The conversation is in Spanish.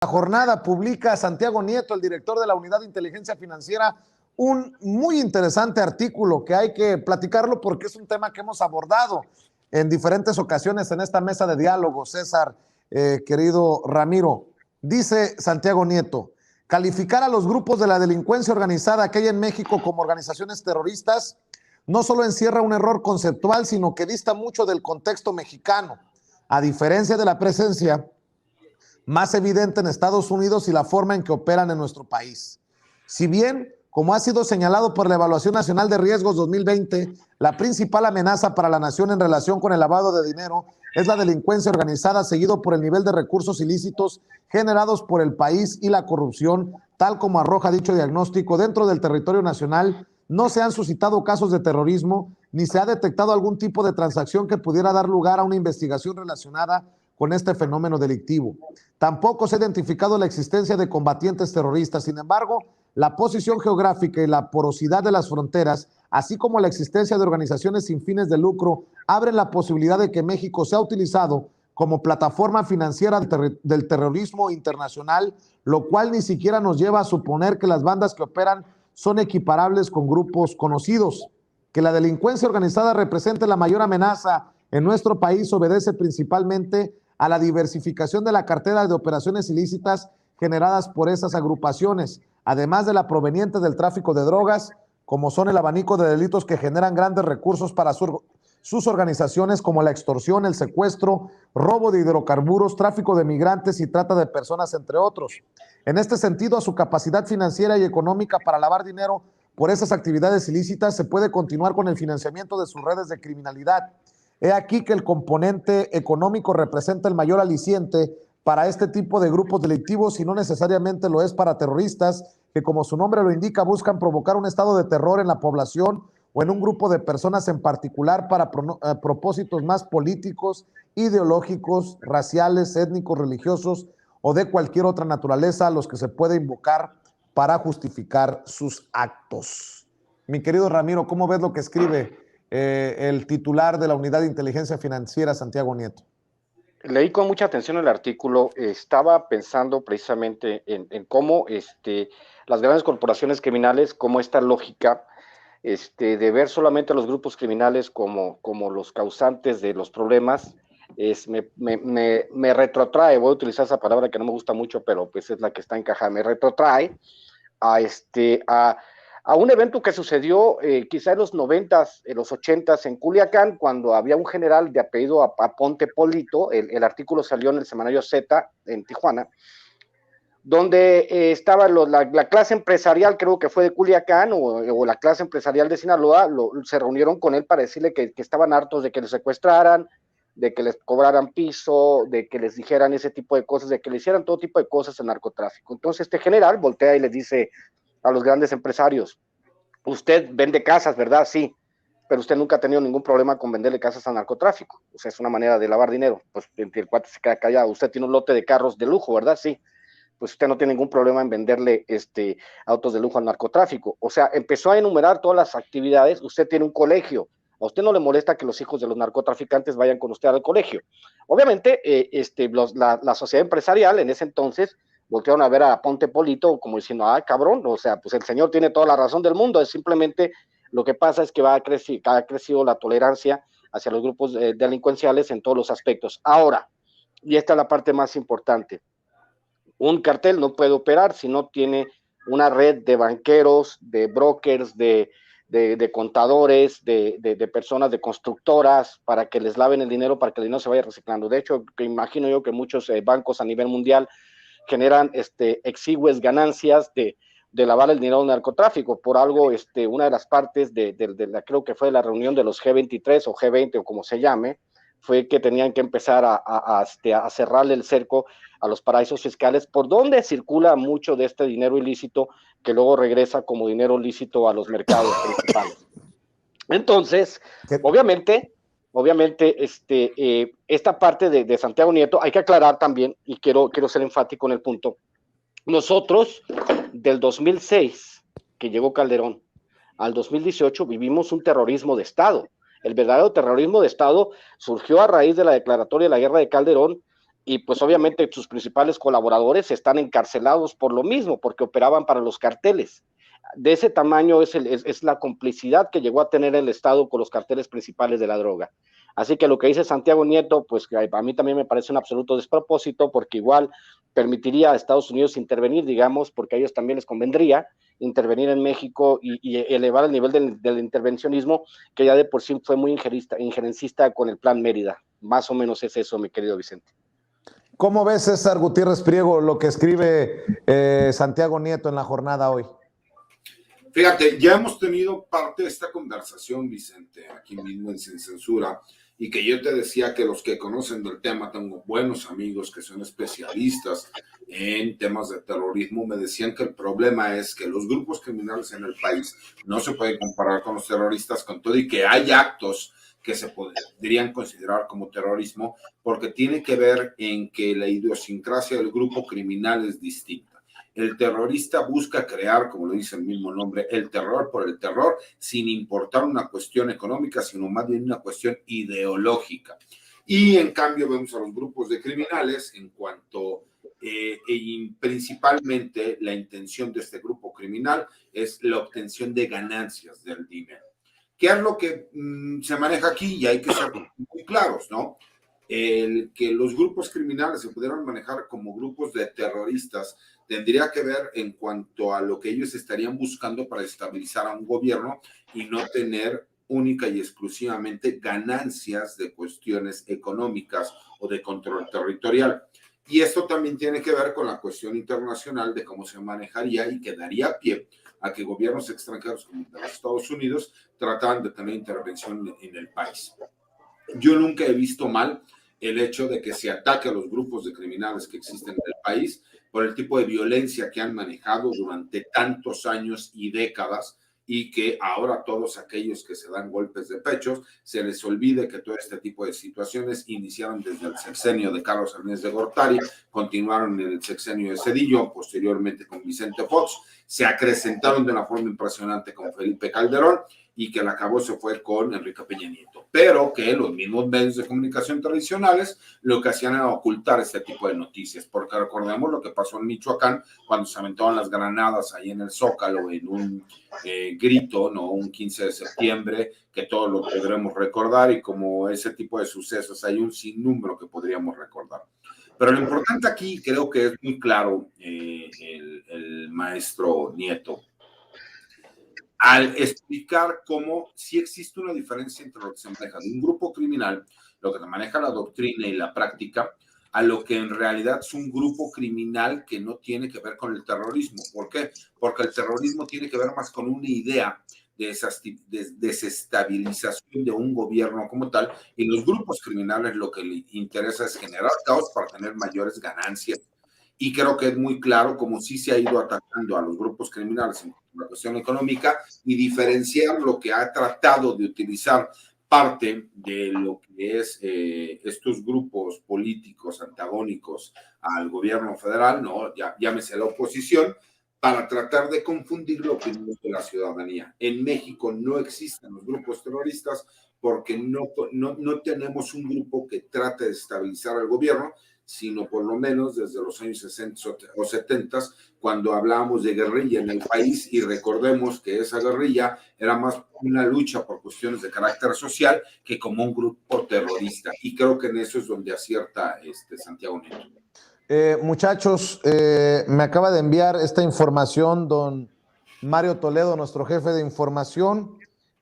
jornada publica Santiago Nieto, el director de la Unidad de Inteligencia Financiera, un muy interesante artículo que hay que platicarlo porque es un tema que hemos abordado en diferentes ocasiones en esta mesa de diálogo, César, querido Ramiro. Dice Santiago Nieto, calificar a los grupos de la delincuencia organizada que hay en México como organizaciones terroristas no solo encierra un error conceptual, sino que dista mucho del contexto mexicano, a diferencia de la presencia más evidente en Estados Unidos y la forma en que operan en nuestro país. Si bien, como ha sido señalado por la Evaluación Nacional de Riesgos 2020, la principal amenaza para la nación en relación con el lavado de dinero es la delincuencia organizada, seguido por el nivel de recursos ilícitos generados por el país y la corrupción, tal como arroja dicho diagnóstico. Dentro del territorio nacional no se han suscitado casos de terrorismo, ni se ha detectado algún tipo de transacción que pudiera dar lugar a una investigación relacionada con este fenómeno delictivo. Tampoco se ha identificado la existencia de combatientes terroristas. Sin embargo, la posición geográfica y la porosidad de las fronteras, así como la existencia de organizaciones sin fines de lucro, abren la posibilidad de que México sea utilizado como plataforma financiera del terrorismo internacional, lo cual ni siquiera nos lleva a suponer que las bandas que operan son equiparables con grupos conocidos. Que la delincuencia organizada represente la mayor amenaza en nuestro país obedece principalmente a la diversificación de la cartera de operaciones ilícitas generadas por esas agrupaciones, además de la proveniente del tráfico de drogas, como son el abanico de delitos que generan grandes recursos para sus organizaciones, como la extorsión, el secuestro, robo de hidrocarburos, tráfico de migrantes y trata de personas, entre otros. En este sentido, a su capacidad financiera y económica para lavar dinero por esas actividades ilícitas, se puede continuar con el financiamiento de sus redes de criminalidad. He aquí que el componente económico representa el mayor aliciente para este tipo de grupos delictivos y no necesariamente lo es para terroristas que, como su nombre lo indica, buscan provocar un estado de terror en la población o en un grupo de personas en particular para propósitos más políticos, ideológicos, raciales, étnicos, religiosos o de cualquier otra naturaleza a los que se puede invocar para justificar sus actos. Mi querido Ramiro, ¿cómo ves lo que escribe el titular de la Unidad de Inteligencia Financiera, Santiago Nieto? Leí con mucha atención el artículo, estaba pensando precisamente en cómo las grandes corporaciones criminales, como esta lógica de ver solamente a los grupos criminales como los causantes de los problemas, me retrotrae, voy a utilizar esa palabra que no me gusta mucho, pero pues es la que está encajada, me retrotrae a un evento que sucedió quizá en los 90s, en los 80s en Culiacán, cuando había un general de apellido Aponte Polito, el artículo salió en el semanario Z en Tijuana, donde estaba la clase empresarial, creo que fue de Culiacán, o la clase empresarial de Sinaloa, se reunieron con él para decirle que estaban hartos de que les secuestraran, de que les cobraran piso, de que les dijeran ese tipo de cosas, de que le hicieran todo tipo de cosas en narcotráfico. Entonces este general voltea y les dice a los grandes empresarios, usted vende casas, ¿verdad? Sí, pero usted nunca ha tenido ningún problema con venderle casas a narcotráfico. O sea, es una manera de lavar dinero. Pues el cuate se queda callado. Usted tiene un lote de carros de lujo, ¿verdad? Sí. Pues usted no tiene ningún problema en venderle autos de lujo al narcotráfico. O sea, empezó a enumerar todas las actividades. Usted tiene un colegio. A usted no le molesta que los hijos de los narcotraficantes vayan con usted al colegio. Obviamente, la sociedad empresarial en ese entonces voltearon a ver a Ponte Polito como diciendo, cabrón, o sea, pues el señor tiene toda la razón del mundo, es simplemente lo que pasa es que ha crecido la tolerancia hacia los grupos delincuenciales en todos los aspectos. Ahora, y esta es la parte más importante, un cartel no puede operar si no tiene una red de banqueros, de brokers, de contadores, de personas, de constructoras, para que les laven el dinero, para que el dinero se vaya reciclando. De hecho, imagino yo que muchos bancos a nivel mundial generan exiguas ganancias de lavar el dinero del narcotráfico. Por algo, una de las partes creo que fue la reunión de los G23 o G20 o como se llame, fue que tenían que empezar a cerrarle el cerco a los paraísos fiscales, por donde circula mucho de este dinero ilícito que luego regresa como dinero lícito a los mercados principales. Entonces, obviamente, esta parte de Santiago Nieto, hay que aclarar también, y quiero ser enfático en el punto, nosotros del 2006, que llegó Calderón, al 2018 vivimos un terrorismo de Estado. El verdadero terrorismo de Estado surgió a raíz de la declaratoria de la guerra de Calderón y pues obviamente sus principales colaboradores están encarcelados por lo mismo, porque operaban para los carteles. De ese tamaño es la complicidad que llegó a tener el Estado con los carteles principales de la droga. Así que lo que dice Santiago Nieto, pues a mí también me parece un absoluto despropósito, porque igual permitiría a Estados Unidos intervenir, digamos, porque a ellos también les convendría intervenir en México y elevar el nivel del intervencionismo, que ya de por sí fue muy injerencista con el Plan Mérida. Más o menos es eso, mi querido Vicente. ¿Cómo ves, César Gutiérrez Priego, lo que escribe Santiago Nieto en la jornada hoy? Fíjate, ya hemos tenido parte de esta conversación, Vicente, aquí mismo en Sin Censura, y que yo te decía que los que conocen del tema, tengo buenos amigos que son especialistas en temas de terrorismo, me decían que el problema es que los grupos criminales en el país no se pueden comparar con los terroristas, con todo, y que hay actos que se podrían considerar como terrorismo, porque tiene que ver en que la idiosincrasia del grupo criminal es distinta. El terrorista busca crear, como lo dice el mismo nombre, el terror por el terror, sin importar una cuestión económica, sino más bien una cuestión ideológica. Y en cambio vemos a los grupos de criminales en cuanto principalmente la intención de este grupo criminal es la obtención de ganancias del dinero. ¿Qué es lo que se maneja aquí? Y hay que ser muy claros, ¿no? El que los grupos criminales se pudieran manejar como grupos de terroristas tendría que ver en cuanto a lo que ellos estarían buscando para estabilizar a un gobierno y no tener única y exclusivamente ganancias de cuestiones económicas o de control territorial. Y esto también tiene que ver con la cuestión internacional de cómo se manejaría y que daría pie a que gobiernos extranjeros como los Estados Unidos trataran de tener intervención en el país. Yo nunca he visto mal el hecho de que se ataque a los grupos de criminales que existen en el país por el tipo de violencia que han manejado durante tantos años y décadas, y que ahora todos aquellos que se dan golpes de pecho se les olvide que todo este tipo de situaciones iniciaron desde el sexenio de Carlos Salinas de Gortari, continuaron en el sexenio de Zedillo, posteriormente con Vicente Fox, se acrecentaron de una forma impresionante con Felipe Calderón, y que el acabose fue con Enrique Peña Nieto, pero que los mismos medios de comunicación tradicionales lo que hacían era ocultar este tipo de noticias, porque recordemos lo que pasó en Michoacán cuando se aventaban las granadas ahí en el Zócalo en un grito, ¿no? Un 15 de septiembre, que todos lo podremos recordar, y como ese tipo de sucesos hay un sinnúmero que podríamos recordar. Pero lo importante aquí creo que es muy claro el maestro Nieto al explicar cómo sí existe una diferencia entre lo que se maneja de un grupo criminal, lo que se maneja la doctrina y la práctica, a lo que en realidad es un grupo criminal que no tiene que ver con el terrorismo. ¿Por qué? Porque el terrorismo tiene que ver más con una idea de desestabilización de un gobierno como tal, y los grupos criminales lo que les interesa es generar caos para tener mayores ganancias. Y creo que es muy claro cómo sí se ha ido atacando a los grupos criminales en la cuestión económica, y diferenciar lo que ha tratado de utilizar parte de lo que es estos grupos políticos antagónicos al gobierno federal, ¿no? Llámese la oposición, para tratar de confundir la opinión de la ciudadanía. En México no existen los grupos terroristas porque no tenemos un grupo que trate de estabilizar al gobierno, sino por lo menos desde los años 60 o 70, cuando hablábamos de guerrilla en el país, y recordemos que esa guerrilla era más una lucha por cuestiones de carácter social que como un grupo terrorista, y creo que en eso es donde acierta Santiago Nieto. Muchachos, me acaba de enviar esta información don Mario Toledo, nuestro jefe de información.